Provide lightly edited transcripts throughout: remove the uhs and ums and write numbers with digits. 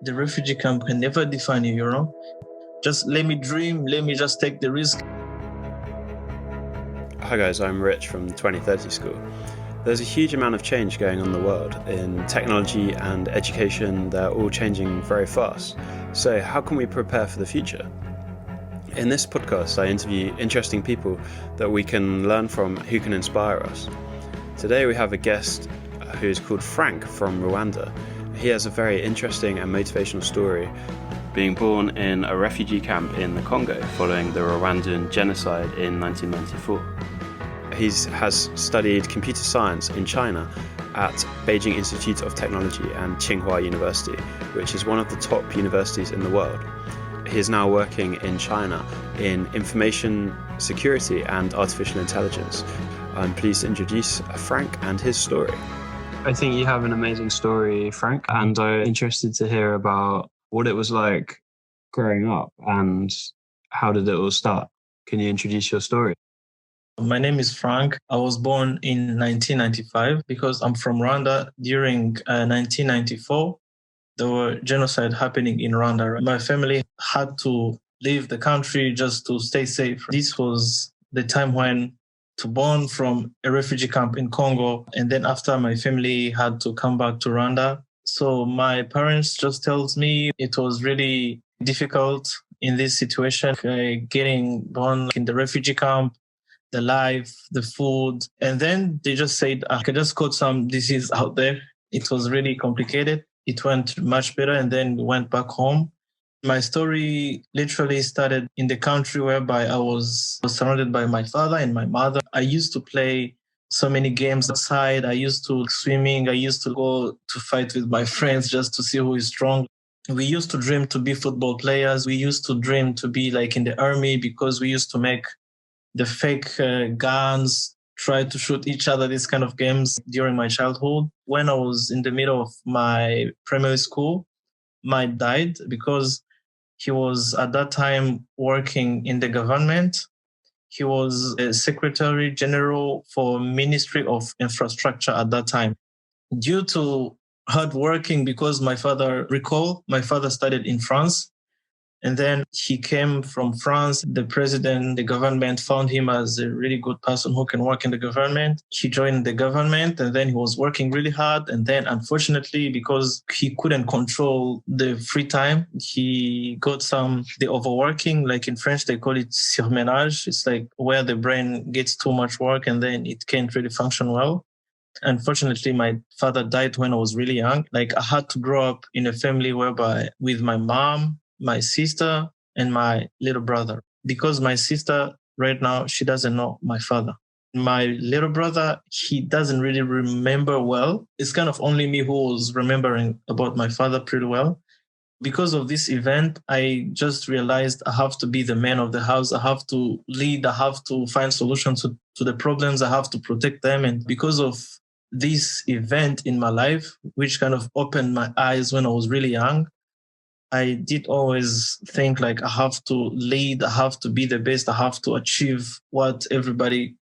The refugee camp can never define you, you know? Just let me dream, let me just take the risk. Hi guys, I'm Rich from 2030 School. There's a huge amount of change going on in the world. In technology and education, they're all changing very fast. So how can we prepare for the future? In this podcast, I interview interesting people that we can learn from, who can inspire us. Today we have a guest who's called Frank from Rwanda. He has a very interesting and motivational story, being born in a refugee camp in the Congo following the Rwandan genocide in 1994. He has studied computer science in China at Beijing Institute of Technology and Tsinghua University, which is one of the top universities in the world. He is now working in China in information security and artificial intelligence. I'm pleased to introduce Frank and his story. I think you have an amazing story, Frank, and I'm interested to hear about what it was like growing up and how did it all start. Can you introduce your story? My name is Frank. I was born in 1995 because I'm from Rwanda. During 1994, there were genocide happening in Rwanda. My family had to leave the country just to stay safe. This was the time when to born from a refugee camp in Congo. And then after my family had to come back to Rwanda. So my parents just tells me it was really difficult in this situation, getting born in the refugee camp, the life, the food. And then they just said, I could just caught some disease out there. It was really complicated. It went much better and then went back home. My story literally started in the country whereby I was surrounded by my father and my mother. I used to play so many games outside. I used to swimming. I used to go to fight with my friends just to see who is strong. We used to dream to be football players. We used to dream to be like in the army because we used to make the fake guns, try to shoot each other, these kind of games during my childhood. When I was in the middle of my primary school, my dad died because he was at that time working in the government. He was a Secretary General for Ministry of Infrastructure at that time. Due to hard working, because my father studied in France. And then he came from France. The president, the government found him as a really good person who can work in the government. He joined the government and then he was working really hard. And then unfortunately, because he couldn't control the free time, he got the overworking, like in French, they call it surmenage. It's like where the brain gets too much work and then it can't really function well. Unfortunately, my father died when I was really young. Like I had to grow up in a family whereby with my mom, my sister, and my little brother. Because my sister right now, she doesn't know my father. My little brother, he doesn't really remember well. It's kind of only me who was remembering about my father pretty well. Because of this event, I just realized I have to be the man of the house. I have to lead. I have to find solutions to the problems. I have to protect them. And because of this event in my life, which kind of opened my eyes when I was really young, I did always think like I have to lead, I have to be the best, I have to achieve what everybody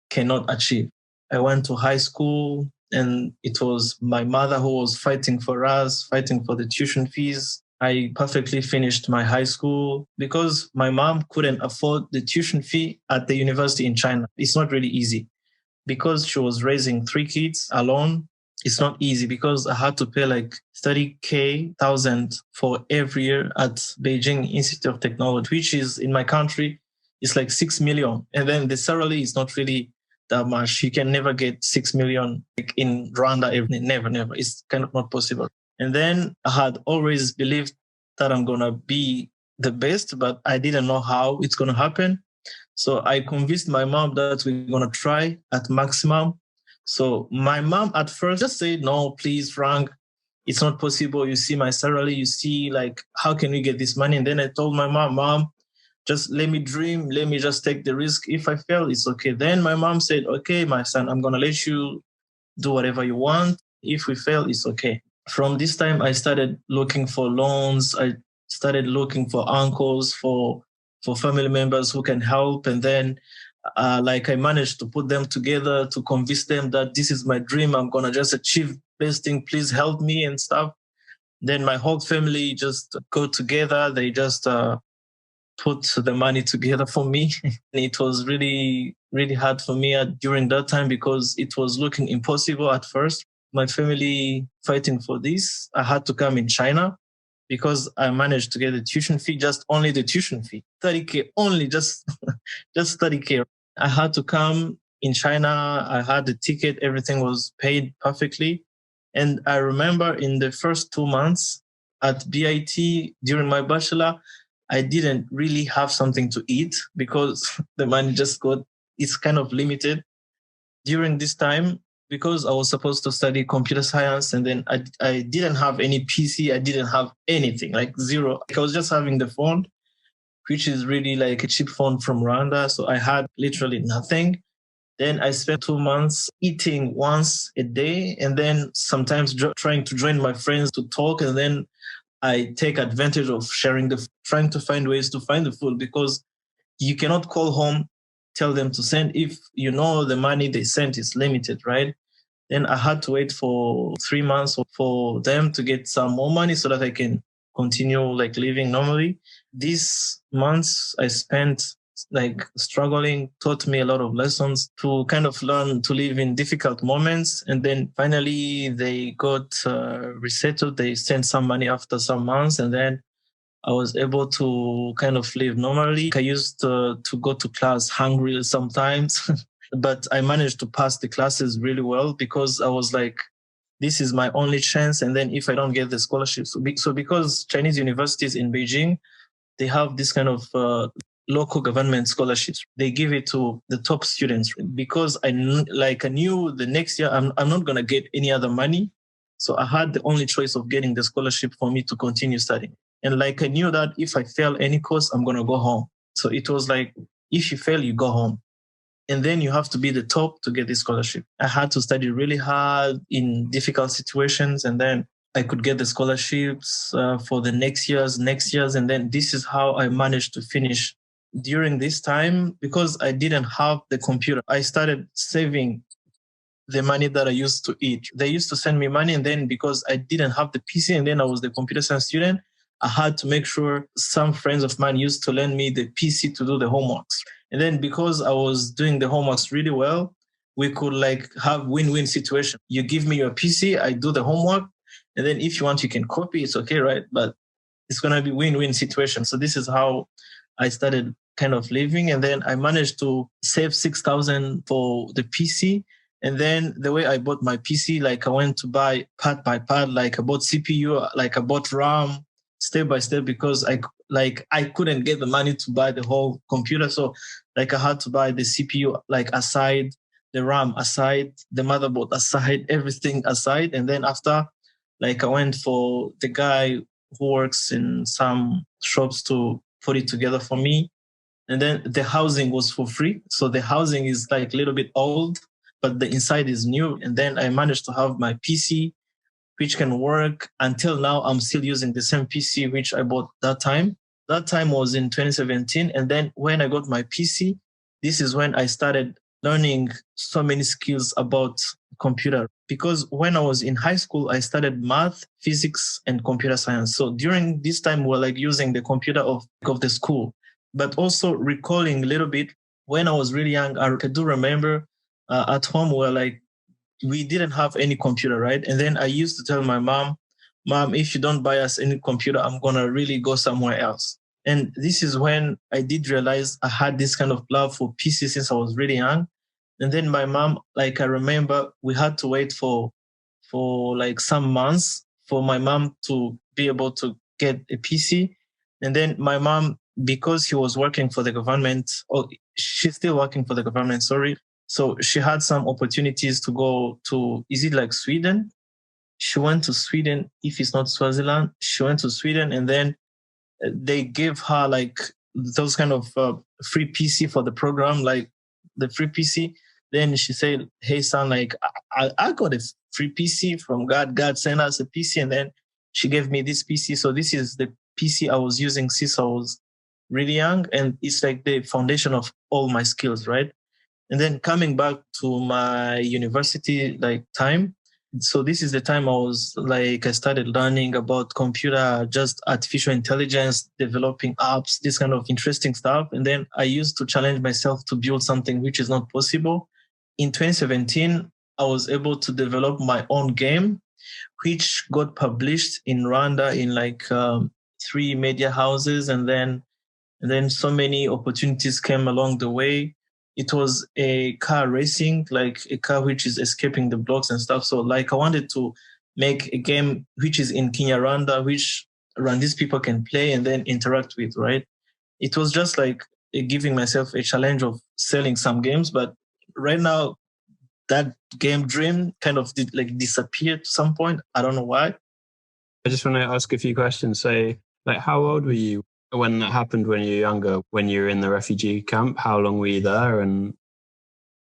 cannot achieve. I went to high school and it was my mother who was fighting for us, fighting for the tuition fees. I perfectly finished my high school because my mom couldn't afford the tuition fee at the university in China. It's not really easy because she was raising 3 kids alone. It's not easy because I had to pay like 30,000 for every year at Beijing Institute of Technology, which is in my country, it's like 6 million. And then the salary is not really that much. You can never get 6 million like in Rwanda. Never. It's kind of not possible. And then I had always believed that I'm going to be the best, but I didn't know how it's going to happen. So I convinced my mom that we're going to try at maximum. So my mom at first just said, no, please, Frank, it's not possible. You see my salary, you see like, how can we get this money? And then I told my mom, just let me dream. Let me just take the risk. If I fail, it's okay. Then my mom said, okay, my son, I'm going to let you do whatever you want. If we fail, it's okay. From this time, I started looking for loans. I started looking for uncles, for family members who can help. And then I managed to put them together to convince them that this is my dream. I'm going to just achieve best thing. Please help me and stuff. Then my whole family just go together. They just put the money together for me. It was really, really hard for me during that time because it was looking impossible at first. My family fighting for this. I had to come in China because I managed to get the tuition fee, just only the tuition fee, 30K only, just 30K. I had to come in China. I had the ticket. Everything was paid perfectly. And I remember in the first 2 months at BIT during my bachelor, I didn't really have something to eat because the money it's kind of limited. During this time, because I was supposed to study computer science and then I didn't have any PC, I didn't have anything, like zero. I was just having the phone, which is really like a cheap phone from Rwanda. So I had literally nothing. Then I spent 2 months eating once a day and then sometimes trying to join my friends to talk. And then I take advantage of trying to find ways to find the food because you cannot call home, tell them to send if you know the money they sent is limited, right? Then I had to wait for 3 months for them to get some more money so that I can continue like living normally. These months I spent like struggling, taught me a lot of lessons to kind of learn to live in difficult moments. And then finally they got resettled. They sent some money after some months. And then I was able to kind of live normally. I used to go to class hungry sometimes, but I managed to pass the classes really well because I was like, this is my only chance. And then if I don't get the scholarship, so because Chinese universities in Beijing, they have this kind of local government scholarships. They give it to the top students because I knew the next year I'm not going to get any other money. So I had the only choice of getting the scholarship for me to continue studying. And like I knew that if I fail any course, I'm going to go home. So it was like, if you fail, you go home. And then you have to be the top to get this scholarship. I had to study really hard in difficult situations. And then I could get the scholarships for the next years. And then this is how I managed to finish. During this time, because I didn't have the computer, I started saving the money that I used to eat. They used to send me money. And then because I didn't have the PC and then I was the computer science student, I had to make sure some friends of mine used to lend me the PC to do the homeworks. And then because I was doing the homeworks really well, we could like have win-win situation. You give me your PC, I do the homework. And then if you want, you can copy. It's okay, right? But it's going to be win-win situation. So this is how I started kind of living. And then I managed to save 6,000 for the PC. And then the way I bought my PC, like I went to buy part by part, like I bought CPU, like I bought RAM step by step because I couldn't get the money to buy the whole computer. So like I had to buy the CPU like aside, the RAM aside, the motherboard aside, everything aside. And then after, like I went for the guy who works in some shops to put it together for me. And then the housing was for free. So the housing is like a little bit old, but the inside is new. And then I managed to have my PC, which can work until now. I'm still using the same PC, which I bought that time. That time was in 2017. And then when I got my PC, this is when I started learning so many skills about computer. Because when I was in high school, I studied math, physics, and computer science. So during this time, we're like using the computer of the school, but also recalling a little bit when I was really young. I do remember at home, we didn't have any computer, right? And then I used to tell my mom, if you don't buy us any computer, I'm going to really go somewhere else. And this is when I did realize I had this kind of love for PC since I was really young. And then my mom, like I remember we had to wait for like some months for my mom to be able to get a PC. And then my mom, because she was working for the government, or she's still working for the government, sorry. So she had some opportunities to go to, is it like Sweden? She went to Sweden. If it's not Swaziland, she went to Sweden, and then they gave her like those kind of free PC for the program, like the free PC. Then she said, hey, son, like I got a free PC from God. God sent us a PC. And then she gave me this PC. So this is the PC I was using since I was really young. And it's like the foundation of all my skills, right? And then coming back to my university like time, So this is the time I started learning about computer, just artificial intelligence, developing apps, this kind of interesting stuff. And then I used to challenge myself to build something which is not possible. In 2017, I was able to develop my own game, which got published in Rwanda in 3 media houses. And then so many opportunities came along the way. It was a car racing, like a car which is escaping the blocks and stuff. So I wanted to make a game which is in Kinyarwanda, which Rwandese people can play and then interact with, right? It was just like giving myself a challenge of selling some games. But right now, that game dream kind of disappeared to some point. I don't know why. I just want to ask a few questions. So, how old were you when that happened when you were younger, when you were in the refugee camp? How long were you there? And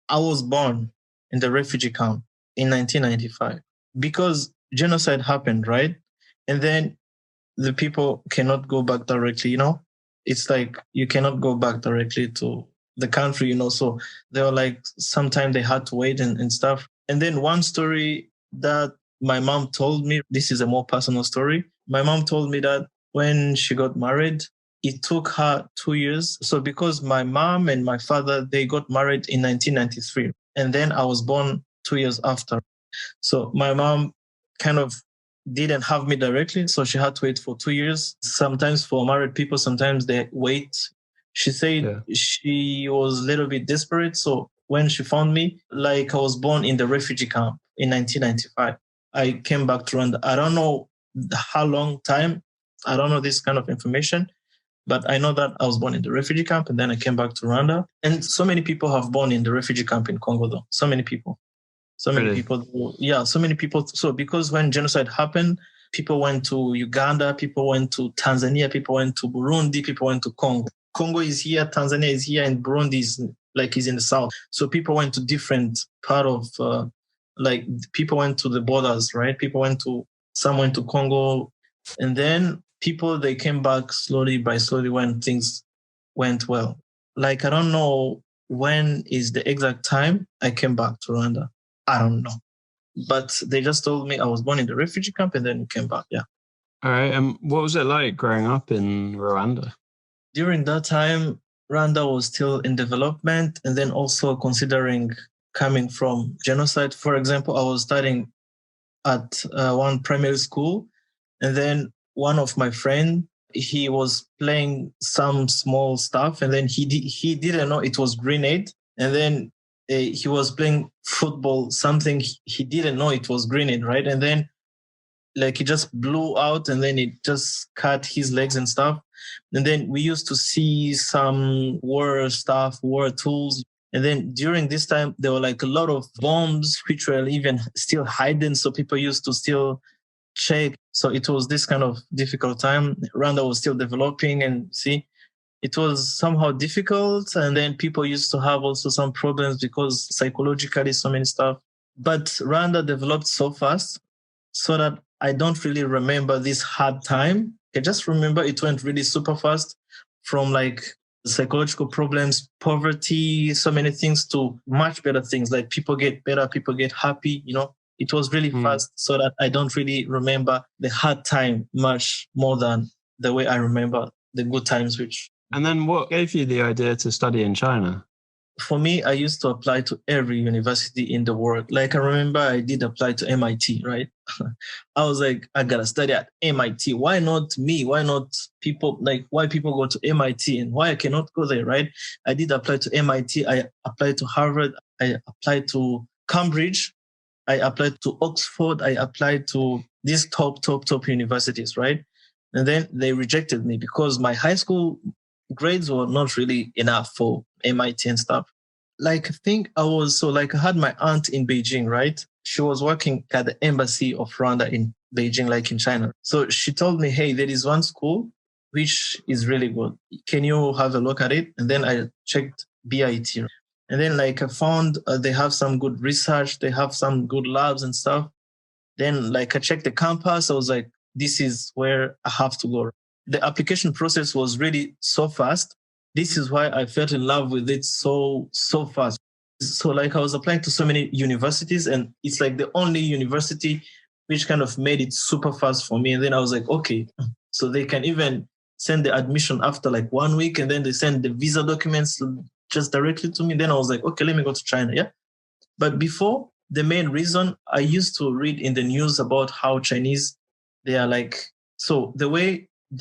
I was born in the refugee camp in 1995 because genocide happened, right? And then the people cannot go back directly, It's like you cannot go back directly to the country, So they were sometimes they had to wait and stuff. And then one story that my mom told me, this is a more personal story. My mom told me that when she got married, it took her 2 years. So because my mom and my father, they got married in 1993. And then I was born 2 years after. So my mom kind of didn't have me directly. So she had to wait for 2 years. Sometimes for married people, sometimes they wait. She said she was a little bit desperate. So when she found me, I was born in the refugee camp in 1995. I came back to Rwanda. I don't know how long time. I don't know this kind of information. But I know that I was born in the refugee camp and then I came back to Rwanda. And so many people have born in the refugee camp in Congo, though. So many people. So many people. Yeah, so many people. So because when genocide happened, people went to Uganda, people went to Tanzania, people went to Burundi, people went to Congo. Congo is here, Tanzania is here, and Burundi is in the south. So people went to different part of, people went to the borders, right? Some went to Congo. And then people, they came back slowly when things went well. I don't know when is the exact time I came back to Rwanda. I don't know. But they just told me I was born in the refugee camp and then came back, yeah. All right. And what was it like growing up in Rwanda? During that time, Rwanda was still in development and then also considering coming from genocide. For example, I was studying at one primary school and then one of my friends, he was playing some small stuff and then he didn't know it was grenade. And then he was playing football, something he didn't know it was grenade, right? And then it just blew out and then it just cut his legs and stuff. And then we used to see some war stuff, war tools. And then during this time, there were a lot of bombs which were even still hidden. So people used to still check. So it was this kind of difficult time. Rwanda was still developing and it was somehow difficult. And then people used to have also some problems because psychologically so many stuff. But Rwanda developed so fast so that I don't really remember this hard time. I just remember it went really super fast from psychological problems, poverty, so many things to much better things. People get better, people get happy, It was really fast so that I don't really remember the hard time much more than the way I remember the good times. And then what gave you the idea to study in China? For me, I used to apply to every university in the world. I remember I did apply to MIT, right? I was like, I got to study at MIT. Why not me? Why not people? Why people go to MIT and why I cannot go there, right? I did apply to MIT. I applied to Harvard. I applied to Cambridge. I applied to Oxford. I applied to these top universities, right? And then they rejected me because my high school grades were not really enough for MIT and stuff. I think I had my aunt in Beijing, right? She was working at the embassy of Rwanda in Beijing, in China. So she told me, hey, there is one school which is really good. Can you have a look at it? And then I checked BIT. And then I found they have some good research. They have some good labs and stuff. Then I checked the campus. I was like, this is where I have to go. The application process was really so fast. This is why I fell in love with it so fast. So like I was applying to so many universities, and it's like the only university which kind of made it super fast for me. And then I was like, okay, so they can even send the admission after like 1 week, and then they send the visa documents just directly to me. Then I was like, okay, let me go to China. Yeah. But before, the main reason, I used to read in the news about how Chinese, they are like, so the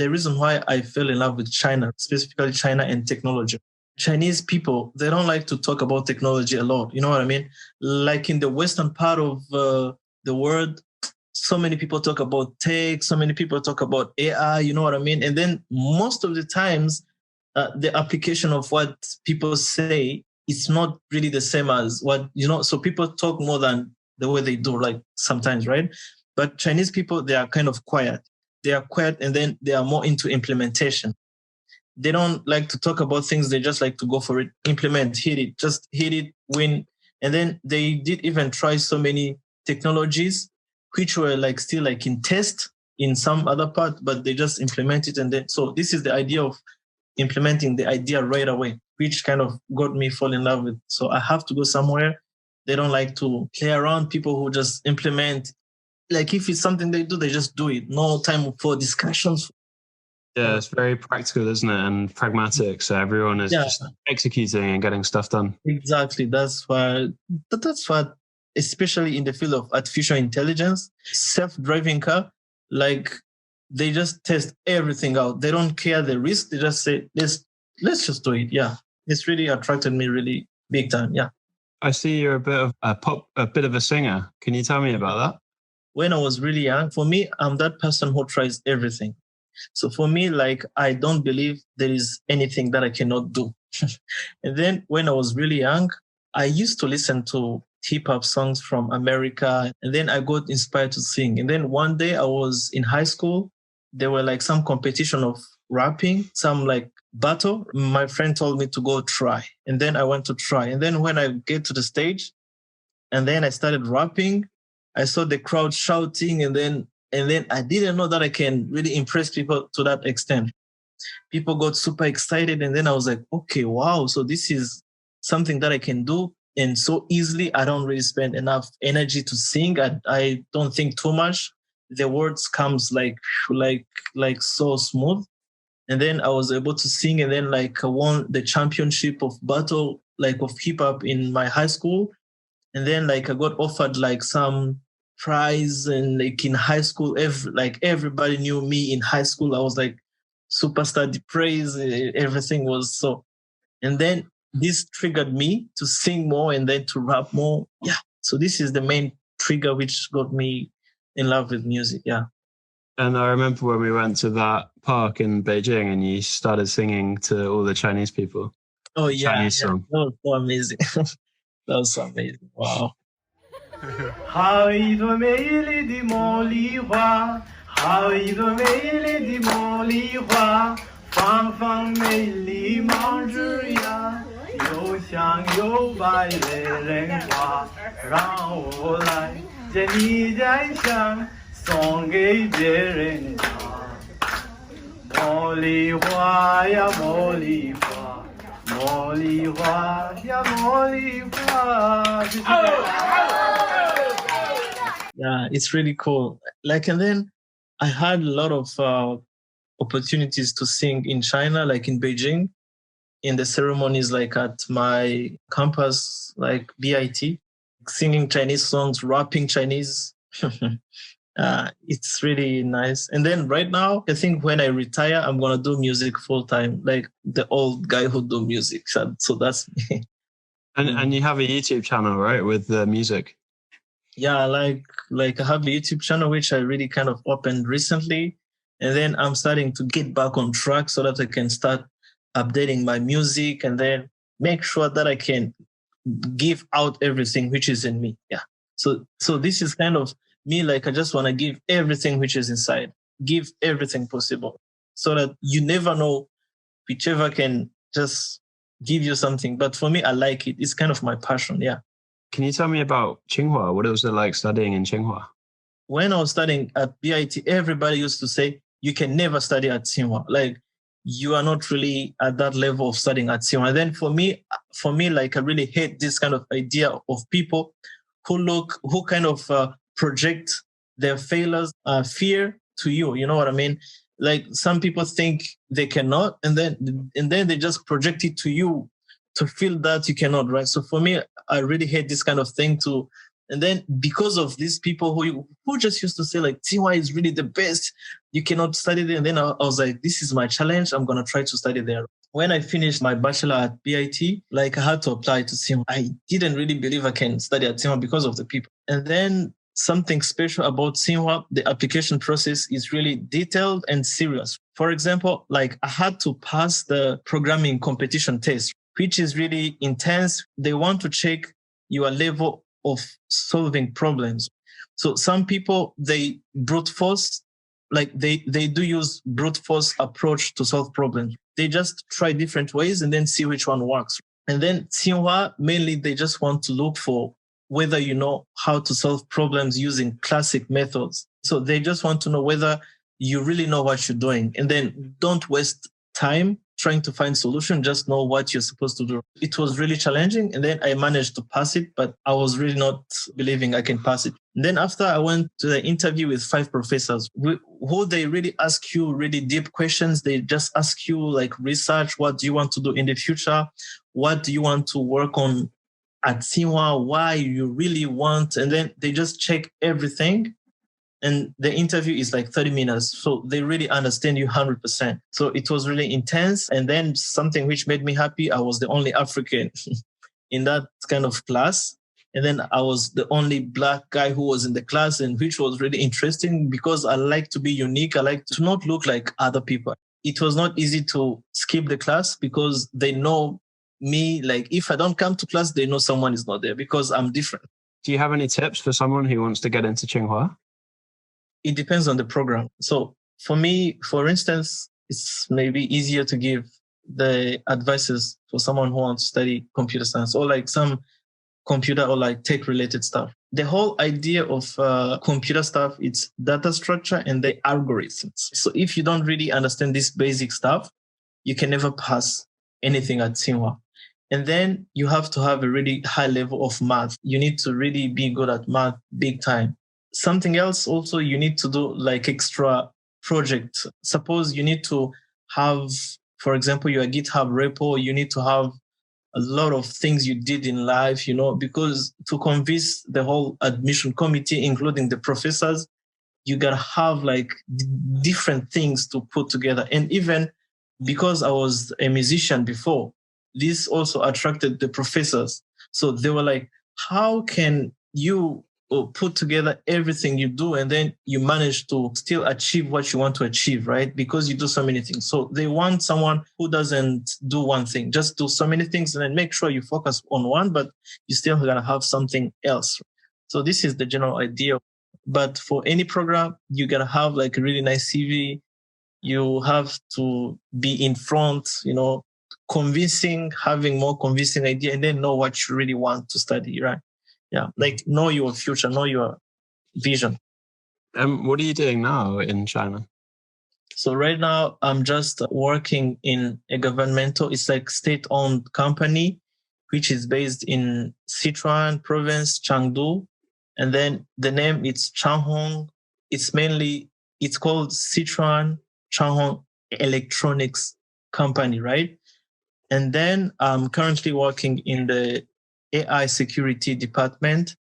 reason why I fell in love with China, specifically China and technology. Chinese people, they don't like to talk about technology a lot. You know what I mean? Like in the Western part of the world, so many people talk about tech, so many people talk about AI, you know what I mean? And then most of the times, the application of what people say, it's not really the same as what, so people talk more than the way they do, like sometimes, right? But Chinese people, they are kind of quiet. They are quiet, and then they are more into implementation. They don't like to talk about things. They just like to go for it, implement, hit it, win. And then they did even try so many technologies which were like still like in test in some other part, but they just implement it. And then, so this is the idea of implementing the idea right away, which kind of got me fall in love with. So I have to go somewhere. They don't like to play around. People who just implement, like if it's something they do, they just do it. No time for discussions. Yeah, it's very practical, isn't it? And pragmatic. So everyone is just executing and getting stuff done. Exactly. That's what, especially in the field of artificial intelligence, self-driving car, like they just test everything out. They don't care the risk. They just say, let's just do it. Yeah. It's really attracted me really big time. Yeah. I see you're a bit of a singer. Can you tell me about that? When I was really young, for me, I'm that person who tries everything. So for me, like, I don't believe there is anything that I cannot do. And then when I was really young, I used to listen to hip hop songs from America. And then I got inspired to sing. And then one day I was in high school. There were like some competition of rapping, some like battle. My friend told me to go try. And then I went to try. And then when I get to the stage and then I started rapping, I saw the crowd shouting, and then I didn't know that I can really impress people to that extent. People got super excited, and then I was like, okay, wow. So this is something that I can do. And so easily, I don't really spend enough energy to sing. I don't think too much. The words comes like so smooth. And then I was able to sing, and then like I won the championship of battle, like of hip hop in my high school. And then like I got offered like some prize, and like in high school, everybody knew me in high school. I was like superstar, the praise, everything was so. And then this triggered me to sing more and then to rap more. Yeah. So this is the main trigger which got me in love with music. Yeah. And I remember when we went to that park in Beijing and you started singing to all the Chinese people. Oh yeah. Chinese song. That was so amazing. That was so amazing. Wow. 好一朵美丽的茉莉花，好一朵美丽的茉莉花，芳芳美丽芒枝芽，又香又白惹人夸。让我来将你家乡送给别人家。茉莉花呀茉莉花，茉莉花呀茉莉花。Yeah, it's really cool. Like, and then I had a lot of opportunities to sing in China, like in Beijing, in the ceremonies, like at my campus, like BIT, singing Chinese songs, rapping Chinese. It's really nice. And then right now, I think when I retire, I'm going to do music full time, like the old guy who do music. So that's me. And you have a YouTube channel, right, with the music? Yeah, like I have a YouTube channel, which I really kind of opened recently. And then I'm starting to get back on track so that I can start updating my music and then make sure that I can give out everything which is in me. Yeah. So this is kind of me, like I just want to give everything which is inside, give everything possible so that you never know whichever can just give you something. But for me, I like it. It's kind of my passion. Yeah. Can you tell me about Tsinghua? What was it like studying in Tsinghua? When I was studying at BIT, everybody used to say, you can never study at Tsinghua. Like, you are not really at that level of studying at Tsinghua. And then for me, like I really hate this kind of idea of people who kind of project their failures, fear to you. You know what I mean? Like some people think they cannot, and then they just project it to you to feel that you cannot, right? So for me, I really hate this kind of thing too. And then because of these people who just used to say like Tsinghua is really the best, you cannot study there. And then I was like, this is my challenge. I'm gonna try to study there. When I finished my bachelor at BIT, like I had to apply to Tsinghua. I didn't really believe I can study at Tsinghua because of the people. And then something special about Tsinghua, the application process is really detailed and serious. For example, like I had to pass the programming competition test, which is really intense. They want to check your level of solving problems. So some people, they brute force, like they do use brute force approach to solve problems. They just try different ways and then see which one works. And then Tsinghua, mainly they just want to look for whether you know how to solve problems using classic methods. So they just want to know whether you really know what you're doing. And then don't waste time trying to find solution, just know what you're supposed to do. It was really challenging. And then I managed to pass it, but I was really not believing I can pass it. And then after I went to the interview with 5 professors who they really ask you really deep questions. They just ask you like research. What do you want to do in the future? What do you want to work on at Tsinghua? Why you really want? And then they just check everything. And the interview is like 30 minutes. So they really understand you 100%. So it was really intense. And then something which made me happy, I was the only African in that kind of class. And then I was the only Black guy who was in the class, and which was really interesting because I like to be unique. I like to not look like other people. It was not easy to skip the class because they know me. Like if I don't come to class, they know someone is not there because I'm different. Do you have any tips for someone who wants to get into Tsinghua? It depends on the program. So for me, for instance, it's maybe easier to give the advices for someone who wants to study computer science or like some computer or like tech related stuff. The whole idea of computer stuff, it's data structure and the algorithms. So if you don't really understand this basic stuff, you can never pass anything at Tsinghua. And then you have to have a really high level of math. You need to really be good at math big time. Something else also, you need to do like extra project. Suppose you need to have, for example, your GitHub repo, you need to have a lot of things you did in life, you know, because to convince the whole admission committee, including the professors, you got to have like different things to put together. And even because I was a musician before, this also attracted the professors. So they were like, how can you put together everything you do and then you manage to still achieve what you want to achieve, right? Because you do so many things. So they want someone who doesn't do one thing, just do so many things and then make sure you focus on one, but you still gotta have something else. So this is the general idea. But for any program, you gotta have like a really nice CV. You have to be in front, you know, convincing, having more convincing idea, and then know what you really want to study, right? Yeah, like know your future, know your vision. What are you doing now in China? So right now, I'm just working in a governmental, it's like state-owned company, which is based in Sichuan province, Chengdu. And then the name is Changhong. It's called Sichuan Changhong Electronics Company, right? And then I'm currently working in the AI security department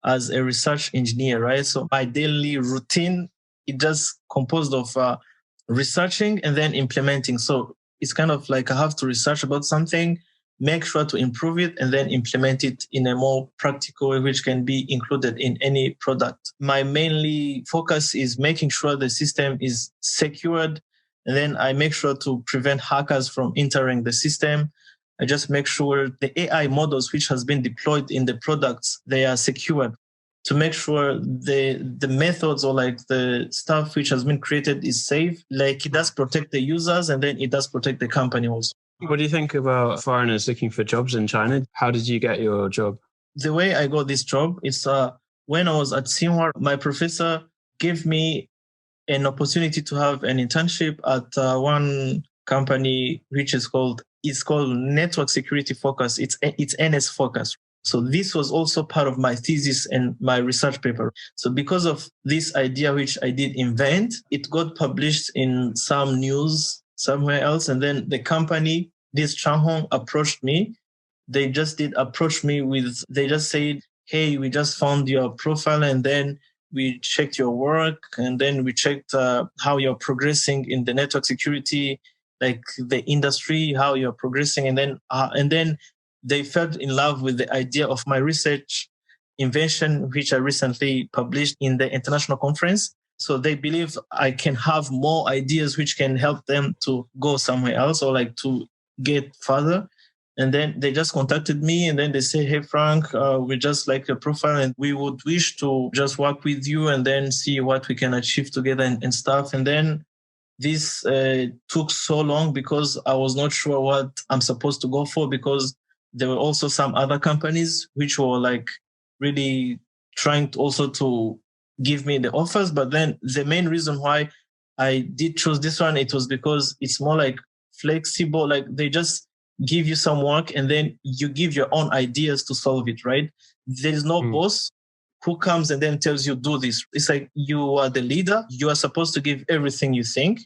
as a research engineer, right? So my daily routine, it just composed of researching and then implementing. So it's kind of like I have to research about something, make sure to improve it, and then implement it in a more practical way, which can be included in any product. My mainly focus is making sure the system is secured, and then I make sure to prevent hackers from entering the system. I just make sure the AI models which has been deployed in the products, they are secured, to make sure the methods or like the stuff which has been created is safe. Like it does protect the users and then it does protect the company also. What do you think about foreigners looking for jobs in China? How did you get your job? The way I got this job is when I was at Tsinghua, my professor gave me an opportunity to have an internship at one company, which is called Network Security Focus. It's NS Focus. So this was also part of my thesis and my research paper. So because of this idea, which I did invent, it got published in some news somewhere else. And then the company, this Changhong, approached me. They just said, hey, we just found your profile, and then we checked your work, and then we checked how you're progressing in the network security, like the industry, how you're progressing. And then they fell in love with the idea of my research invention, which I recently published in the international conference. So they believe I can have more ideas which can help them to go somewhere else or like to get further. And then they just contacted me, and then they say, hey, Frank, we just like your profile and we would wish to just work with you and then see what we can achieve together and stuff. And then this took so long because I was not sure what I'm supposed to go for, because there were also some other companies which were like really trying to also to give me the offers. But then the main reason why I did choose this one, it was because it's more like flexible. Like they just give you some work and then you give your own ideas to solve it, right? There is no boss who comes and then tells you do this. It's like you are the leader. You are supposed to give everything you think.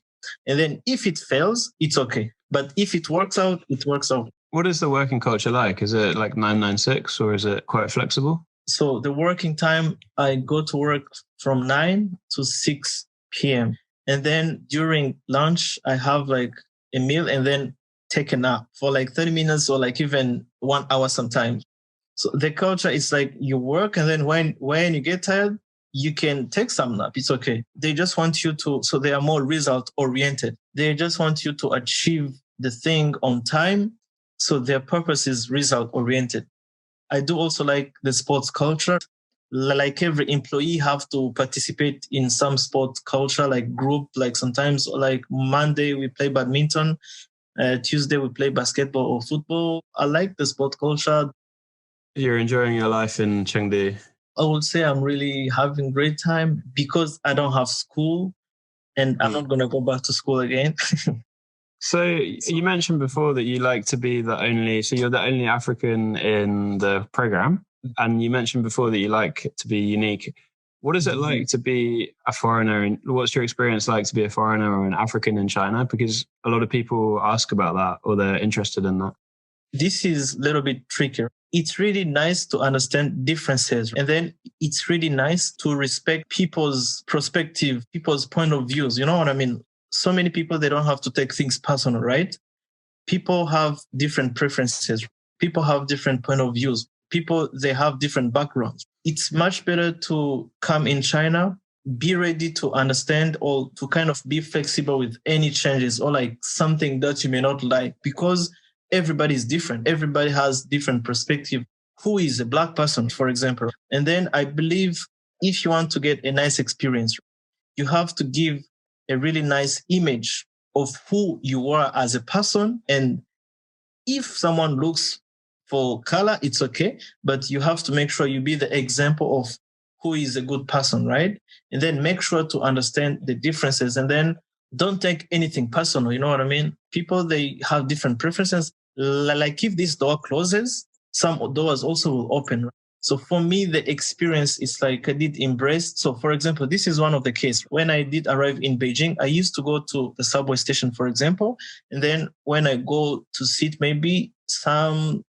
And then if it fails, it's okay. But if it works out, it works out. What is the working culture like? Is it like 996 or is it quite flexible? So the working time, I go to work from 9 to 6 p.m. And then during lunch, I have like a meal and then take a nap for like 30 minutes or like even 1 hour sometimes. So the culture is like you work and then when you get tired, you can take some nap. It's okay. They just want you to, so they are more result oriented. They just want you to achieve the thing on time. So their purpose is result oriented. I do also like the sports culture. Like every employee have to participate in some sport culture, like group, like sometimes like Monday we play badminton. Tuesday we play basketball or football. I like the sport culture. You're enjoying your life in Chengdu? I would say I'm really having a great time because I don't have school and I'm not going to go back to school again. So you mentioned before that you like to be so you're the only African in the program. And you mentioned before that you like to be unique. What is it like to be a foreigner? And what's your experience like to be a foreigner or an African in China? Because a lot of people ask about that or they're interested in that. This is a little bit trickier. It's really nice to understand differences. And then it's really nice to respect people's perspective, people's point of views. You know what I mean? So many people, they don't have to take things personal, right? People have different preferences. People have different point of views. People, they have different backgrounds. It's much better to come in China, be ready to understand or to kind of be flexible with any changes or like something that you may not like, because everybody is different. Everybody has different perspective. Who is a black person, for example? And then I believe if you want to get a nice experience, you have to give a really nice image of who you are as a person. And if someone looks for color, it's okay, but you have to make sure you be the example of who is a good person, right? And then make sure to understand the differences and then don't take anything personal. You know what I mean? People, they have different preferences. Like if this door closes, some doors also will open. So for me, the experience is like I did embrace. So for example, this is one of the cases. When I did arrive in Beijing, I used to go to the subway station, for example. And then when I go to sit, maybe some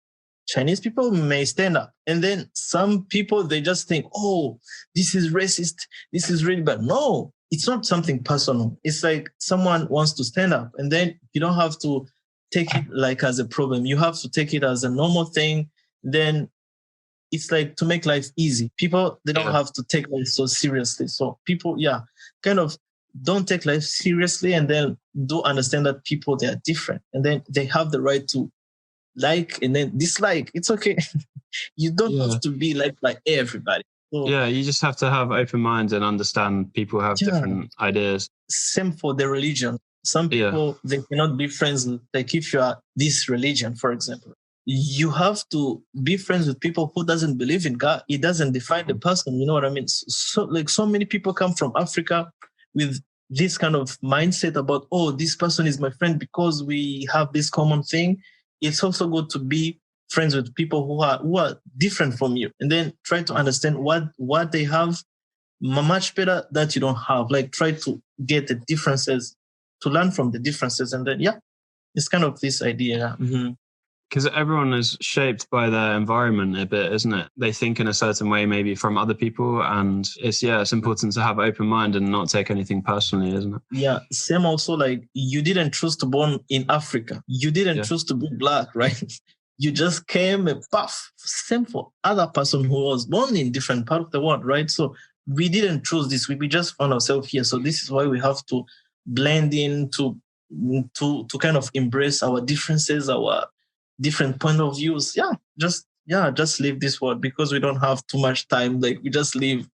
Chinese people may stand up. And then some people, they just think, oh, this is racist. This is really bad. No, it's not something personal. It's like someone wants to stand up. And then you don't have to take it like as a problem. You have to take it as a normal thing. Then it's like to make life easy. People, they don't have to take life so seriously. So people, kind of don't take life seriously and then do understand that people, they are different. And then they have the right to like and then dislike. It's okay. You don't have to be liked by everybody. So, you just have to have open minds and understand people have different ideas. Same for the religion. Some people, they cannot be friends. Like if you are this religion, for example, you have to be friends with people who doesn't believe in God. It doesn't define the person. You know what I mean? So like so many people come from Africa with this kind of mindset about, oh, this person is my friend because we have this common thing. It's also good to be friends with people who are different from you, and then try to understand what they have much better that you don't have. Like, try to get the differences, to learn from the differences, and then it's kind of this idea. Mm-hmm. Because everyone is shaped by their environment a bit, isn't it? They think in a certain way, maybe from other people. And it's important to have an open mind and not take anything personally, isn't it? Yeah. Same also, like, you didn't choose to born in Africa. You didn't choose to be black, right? You just came and puff. Same for other person who was born in different part of the world, right? So we didn't choose this. We just found ourselves here. So this is why we have to blend in, to kind of embrace our differences, our different point of views. Just leave this world, because we don't have too much time. Like, we just live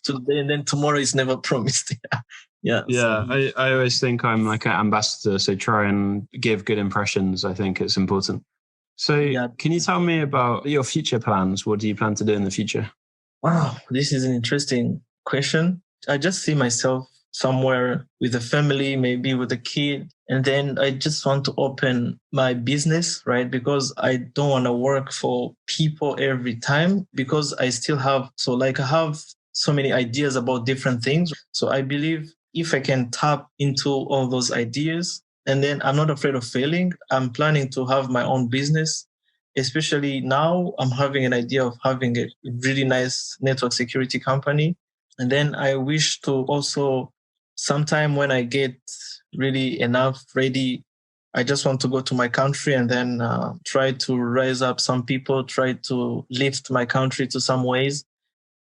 today, and then tomorrow is never promised. I always think I'm like an ambassador, so try and give good impressions. I think it's important. So can you tell me about your future plans? What do you plan to do in the future? Wow, this is an interesting question. I just see myself somewhere with a family, maybe with a kid. And then I just want to open my business, right? Because I don't want to work for people every time, because I still have, I have so many ideas about different things. So I believe if I can tap into all those ideas, and then I'm not afraid of failing, I'm planning to have my own business. Especially now, I'm having an idea of having a really nice network security company. And then I wish to also, sometime when I get really enough ready, I just want to go to my country and then try to raise up some people, try to lift my country to some ways,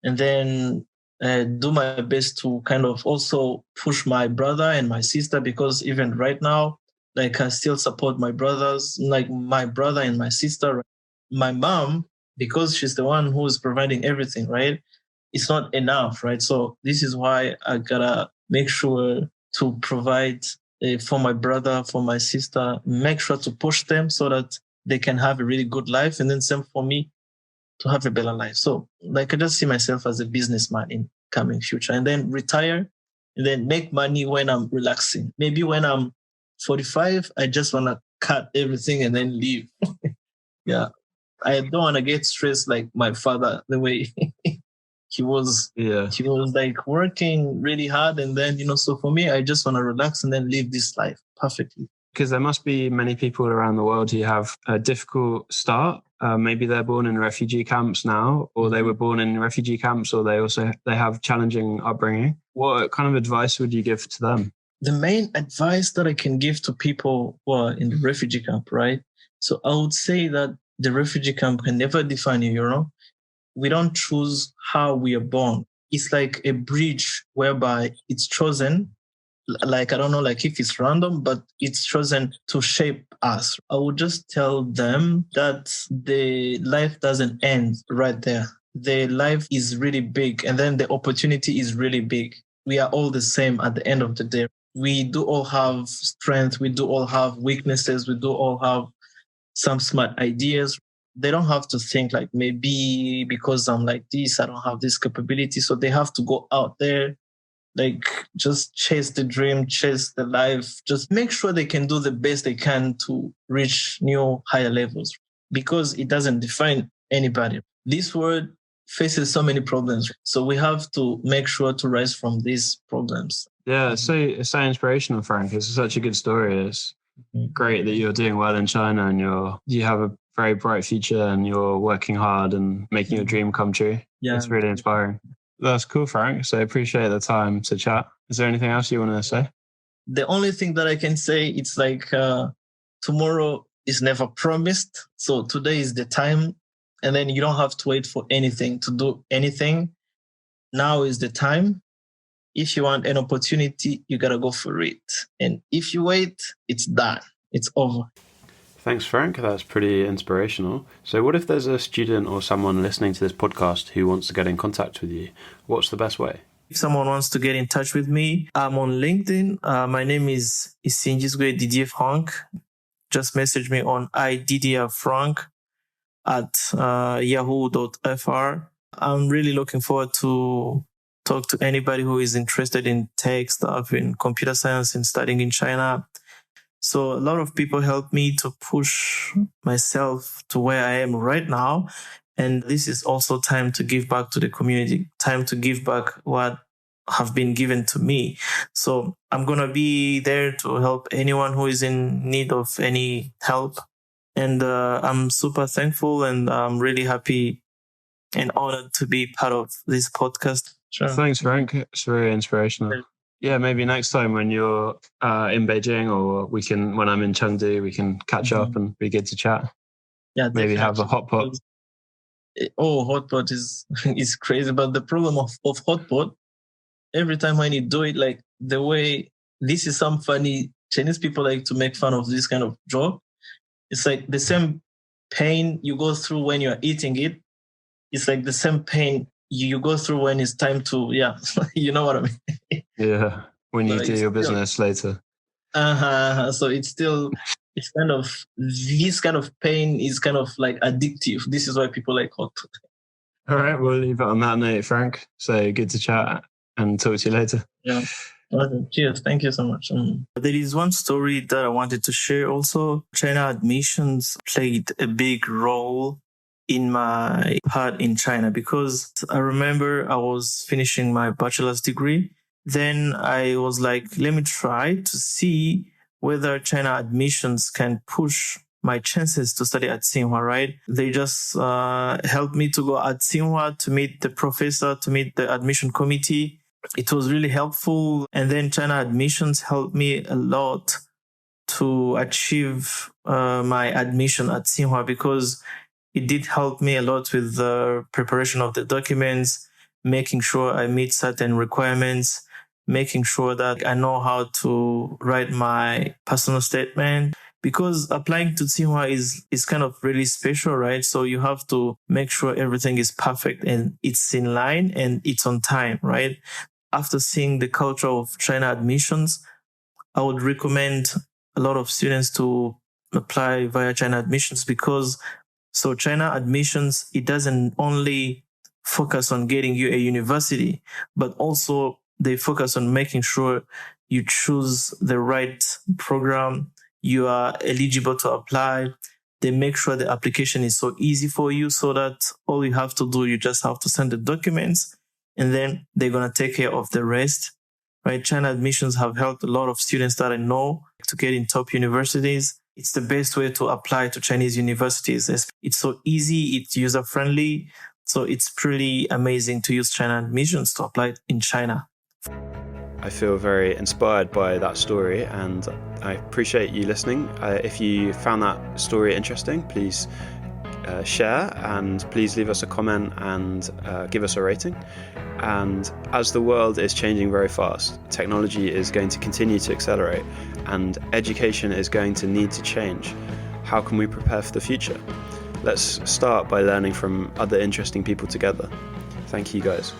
and then do my best to kind of also push my brother and my sister, because even right now, like, I still support my brothers, like my brother and my sister. My mom, because she's the one who is providing everything, right? It's not enough, right? So this is why I gotta make sure to provide for my brother, for my sister, make sure to push them so that they can have a really good life. And then same for me, to have a better life. So, like, I just see myself as a businessman in coming future, and then retire, and then make money when I'm relaxing. Maybe when I'm 45, I just want to cut everything and then leave. I don't want to get stressed like my father, the way he was like working really hard. And then, so for me, I just want to relax and then live this life perfectly. Because there must be many people around the world who have a difficult start. Maybe they're born in refugee camps now, or they were born in refugee camps, or they have challenging upbringing. What kind of advice would you give to them? The main advice that I can give to people who are in the refugee camp, right? So I would say that the refugee camp can never define you, We don't choose how we are born. It's like a bridge whereby it's chosen. Like, I don't know, like if it's random, but it's chosen to shape us. I would just tell them that the life doesn't end right there. The life is really big, and then the opportunity is really big. We are all the same at the end of the day. We do all have strength. We do all have weaknesses. We do all have some smart ideas. They don't have to think like, maybe because I'm like this, I don't have this capability. So they have to go out there, like, just chase the dream, chase the life, just make sure they can do the best they can to reach new higher levels, because it doesn't define anybody. This world faces so many problems. So we have to make sure to rise from these problems. Yeah, it's so inspirational, Frank. It's such a good story. It's great that you're doing well in China, and you have a very bright future, and you're working hard and making your dream come true. Yeah, it's really inspiring. That's cool, Frank. So I appreciate the time to chat. Is there anything else you want to say? The only thing that I can say, it's like tomorrow is never promised. So today is the time, and then you don't have to wait for anything to do anything. Now is the time. If you want an opportunity, you got to go for it. And if you wait, it's done. It's over. Thanks, Frank. That's pretty inspirational. So what if there's a student or someone listening to this podcast who wants to get in contact with you? What's the best way? If someone wants to get in touch with me, I'm on LinkedIn. My name is Isingizwe Didier Frank. Just message me on ididierfrank at yahoo.fr. I'm really looking forward to talk to anybody who is interested in tech stuff, in computer science, and studying in China. So a lot of people helped me to push myself to where I am right now. And this is also time to give back to the community, time to give back what have been given to me. So I'm going to be there to help anyone who is in need of any help. And I'm super thankful, and I'm really happy and honored to be part of this podcast. Sure. Thanks, Frank. It's very inspirational. Yeah, maybe next time when you're in Beijing, or when I'm in Chengdu, we can catch up and be good to chat. Yeah, maybe have a hot pot. Oh, hot pot is crazy. But the problem of hot pot, every time when you do it, like the way, this is some funny, Chinese people like to make fun of this kind of joke. It's like the same pain you go through when you're eating it. It's like the same pain you go through when it's time to, you know what I mean? Yeah, when you do your business later. So it's kind of, this kind of pain is kind of like addictive. This is why people like hot. All right, we'll leave it on that note, Frank. So good to chat and talk to you later. Yeah. Okay, cheers. Thank you so much. There is one story that I wanted to share also. China admissions played a big role in my part in China, because I remember I was finishing my bachelor's degree. Then I was like, let me try to see whether China admissions can push my chances to study at Tsinghua, right? They just helped me to go at Tsinghua to meet the professor, to meet the admission committee. It was really helpful. And then China admissions helped me a lot to achieve my admission at Tsinghua, because it did help me a lot with the preparation of the documents, making sure I meet certain requirements, making sure that I know how to write my personal statement. Because applying to Tsinghua is kind of really special, right? So you have to make sure everything is perfect and it's in line and it's on time, right? After seeing the culture of China admissions, I would recommend a lot of students to apply via China admissions, because China admissions, it doesn't only focus on getting you a university, but also they focus on making sure you choose the right program, you are eligible to apply. They make sure the application is so easy for you, so that all you have to do, you just have to send the documents, and then they're going to take care of the rest, right? China admissions have helped a lot of students that I know to get in top universities. It's the best way to apply to Chinese universities. It's so easy, it's user-friendly, so it's pretty amazing to use China admissions to apply in China. I feel very inspired by that story, and I appreciate you listening. If you found that story interesting, please share, and please leave us a comment and give us a rating. And as the world is changing very fast, technology is going to continue to accelerate, and education is going to need to change. How can we prepare for the future? Let's start by learning from other interesting people together. Thank you, guys.